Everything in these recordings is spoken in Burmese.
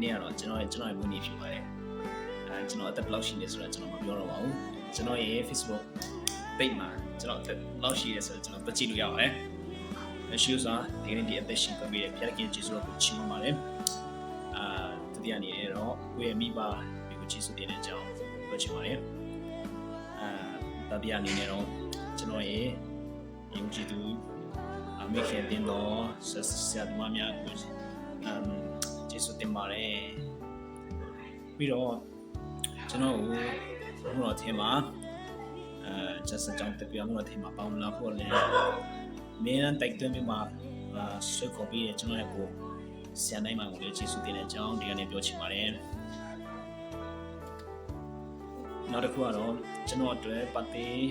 နေ့ကတော့ကျွန်တော်ရဲ့မွေးနေ့ဖြစ်ပါတယ်ကျွန်တော်အသက်ဘယ်လောက်ရှိနေဆိုတော့ကျွန်တော်မပြောတော့ပါဘူးကျွန်တော်ရဲ့ Facebook page မှာကျွန်တော်အသက်ဘယ်လောက်ရှိရဲဆိုတော့ကျွန်တော်ပတ်ကြည့်လို့ရပါတယ်မရှိစွာဒီနေ့ဒီအသက်ရှင်ခွင့်ပေးတဲ့ဖခင်ယေရှုတော်ကိုချီးမွမ်းပါတယ်ဒုတိယအနေနဲ့တော့ကိုယ့်ရဲ့မိဘတွေကိုချီးစွာတင်တဲ့အကြောင်းပြောချင်ပါတယ်တတိယအနေနဲ့တော့ကျွန်တော်ရဲ့ယုံကြည်သူမိခင်တင်တော်ဆက်ဆက်မများကိုကျေးဇူးတင်ပါတယ်ပြီးတော့ကျွန်တော်ကိုဘုရားထင်မှာjust အကြောင်းတပြားဘုရားထင်မှာပေါင်းလာဖို့လည်းမင်းနဲ့တိုက်တွန်းပြီးမှဆွေးခေါ်ပြီးကျွန်တော်ရဲ့ကိုဆရာနိုင်မှာကိုလည်းကျေးဇူးတင်တဲ့အကြောင်းဒီကနေ့ပြောချင်ပါတယ်နောက်တစ်ခုကတော့ကျွန်တော်အတွက်ပတ်သေး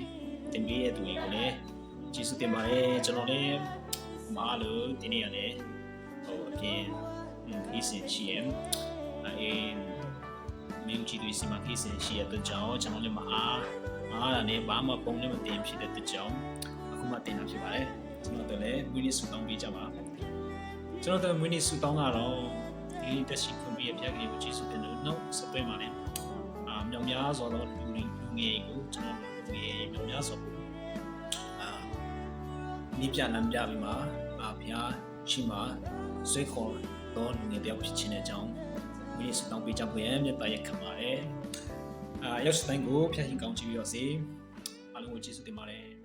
တင်ပေးတဲ့သူတွေကိုလည်းကျေးဇူးတင်ပါတယ်ကျွန်တော်လည်းမားလို့ဒီနေ့ရတယ်အပြင်ခီးစင်ရှိရင်မင်းကြီးတွေစီမံခီးစင်ရှိရတဲ့ကြောင့်ကျွန်တော်လည်းမအားတာနဲ့ဘာမှပုံနဲ့မတင်ဖြစ်တဲ့ကြောင့်အခုမှတင်တာဖြစ်ပါတယ်ကျွန်တော်တို့လည်းမွေးနေ့ဆုတောင်းပေးကြပါကျွန်တော်တို့မွေးနေ့ဆုတောင်းကတော့ဒီတက်ရှိခွင့်ပေးရပြခဲ့ကိုကျေးဇူးတင်လို့နောက်စပွဲမှာလည်းမြောင်များစွာသောလူငယ်ကိုကျွန်တော်ငယ်မြောင်များစွာနိပြနံပြပြီးမှဘုရားရှိမှဆွေးခေါ်တော့လူငယ်တယောက်ဖြစ်ခြင်းတဲ့အကြောင်းမင်းစတောင်းပေးကြဖို့ရမြတ်တာရက်ခံပါတယ်ရောက်စတိုင်းကိုဖျက်ဟင်ကောင်းကြည့်ပြီးတော့စေအားလုံးကိုကျေးဇူးတင်ပါတယ်